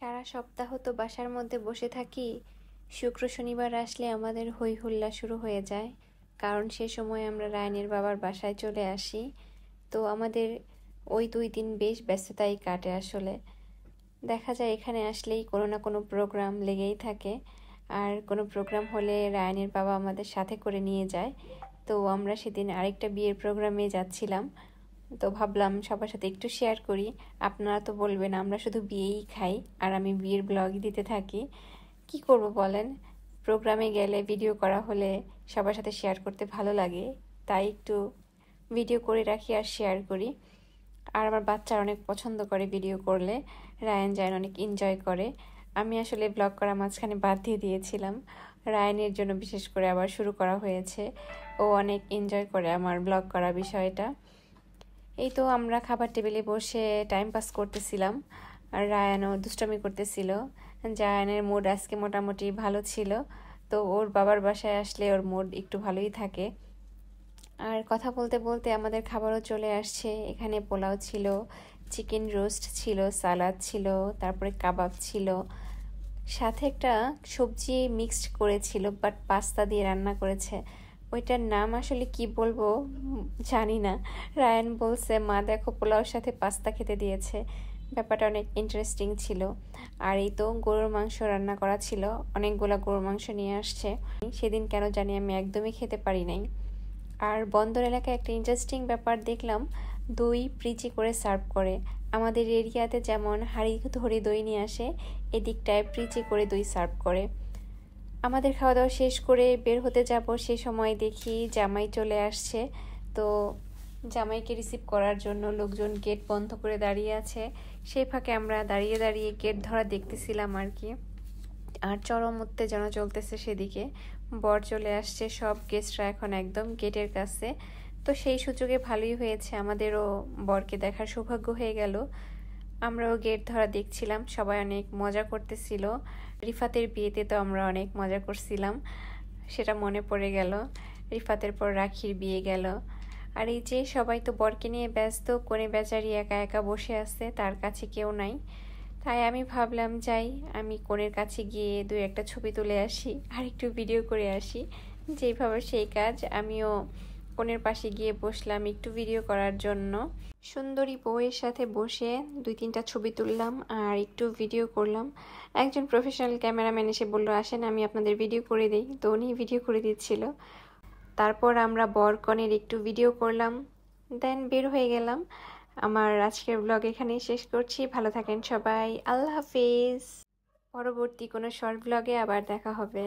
সারা সপ্তাহ তো বাসার মধ্যে বসে থাকি। শুক্র শনিবার আসলে আমাদের হই হুল্লা শুরু হয়ে যায়, কারণ সে সময় আমরা রায়ানের বাবার বাসায় চলে আসি। তো আমাদের ওই 2 দিন বেশ ব্যস্ততাই কাটে আসলে। দেখা যায় এখানে আসলেই কোনো না কোনো প্রোগ্রাম লেগেই থাকে, আর কোনো প্রোগ্রাম হলে রায়ানের বাবা আমাদের সাথে করে নিয়ে যায়। তো আমরা সেদিন আরেকটা বিয়ের প্রোগ্রামে যাচ্ছিলাম, তো ভাবলাম সবার সাথে একটু শেয়ার করি। আপনারা তো বলবেন আমরা শুধু বিয়েই খাই আর আমি বিয়ের ব্লগই দিতে থাকি। কি করব বলেন, প্রোগ্রামে গেলে ভিডিও করা হলে সবার সাথে শেয়ার করতে ভালো লাগে, তাই একটু ভিডিও করে রাখি আর শেয়ার করি। আর আমার বাচ্চারা অনেক পছন্দ করে ভিডিও করলে, রায়ান জায়ান অনেক এনজয় করে। আমি আসলে ব্লগ করা মাঝখানে বাদ দিয়ে দিয়েছিলাম, রায়ানের জন্য বিশেষ করে আবার শুরু করা হয়েছে। ও অনেক এনজয় করে আমার ব্লগ করা বিষয়টা। এই তো আমরা খাবার টেবিলে বসে টাইম পাস করতেছিলাম, আর রায়ানও দুষ্টামি করতেছিল। জায়ানের মুড আজকে মোটামুটি ভালো ছিল, তো ওর বাবার বাসায় আসলে ওর মুড একটু ভালোই থাকে। আর কথা বলতে বলতে আমাদের খাবারও চলে আসছে। এখানে পোলাও ছিল, চিকেন রোস্ট ছিল, সালাদ ছিল, তারপরে কাবাব ছিল, সাথে একটা সবজি মিক্সড করেছিল, বাট পাস্তা দিয়ে রান্না করেছে। ওইটার নাম আসলে কি বলবো জানি না। রায়ান বলছে মা দেখো পোলাওর সাথে পাস্তা খেতে দিয়েছে। ব্যাপারটা অনেক ইন্টারেস্টিং ছিল। আর এই তো গরুর মাংস রান্না করা ছিল, অনেকগুলা গরুর মাংস নিয়ে আসছে। সেদিন কেন জানি আমি একদমই খেতে পারি নাই। আর বন্দর এলাকায় একটা ইন্টারেস্টিং ব্যাপার দেখলাম, দই প্রিচি করে সার্ভ করে। আমাদের এরিয়াতে যেমন হাঁড়ি ধরে দই নিয়ে আসে, এদিকটায় প্রিচি করে দই সার্ভ করে। আমাদের খাওয়া দাওয়া শেষ করে বের হতে যাব, সে সময় দেখি জামাই চলে আসছে। তো জামাইকে রিসিভ করার জন্য লোকজন গেট বন্ধ করে দাঁড়িয়ে আছে। সেই ফাঁকে আমরা দাঁড়িয়ে দাঁড়িয়ে গেট ধরা দেখতেছিলাম আর কি। আর চরম উত্তেজনা চলতেছে সেদিকে। বর চলে আসছে, সব গেস্টরা এখন একদম গেটের কাছে। তো সেই সুযোগে ভালোই হয়েছে, আমাদেরও বরকে দেখার সৌভাগ্য হয়ে গেল। আমরাও গেট ধরা দেখছিলাম, সবাই অনেক মজা করতেছিল। রিফাতের বিয়েতে তো আমরা অনেক মজা করছিলাম, সেটা মনে পড়ে গেল। রিফাতের পর রাখির বিয়ে গেল, আর এই যে সবাই তো বরকে নিয়ে ব্যস্ত, কনে বেচারি একা একা বসে আছে, তার কাছে কেউ নাই। তাই আমি ভাবলাম যাই, আমি কনের কাছে গিয়ে 2-1টা ছবি তুলে আসি আর একটু ভিডিও করে আসি। যেইভাবে সেই কাজ, আমিও কনের পাশে গিয়ে বসলাম একটু ভিডিও করার জন্য। সুন্দরী বউয়ের সাথে বসে 2-3টা ছবি তুললাম আর একটু ভিডিও করলাম। একজন প্রফেশনাল ক্যামেরাম্যান এসে বলল আসেন আমি আপনাদের ভিডিও করে দিই, তো উনি ভিডিও করে দিচ্ছিল। তারপর আমরা বর কনের একটু ভিডিও করলাম, দেন বের হয়ে গেলাম। আমার আজকের ব্লগ এখানেই শেষ করছি। ভালো থাকেন সবাই, আল্লাহ হাফিজ। পরবর্তী কোনো শর্ট ব্লগে আবার দেখা হবে।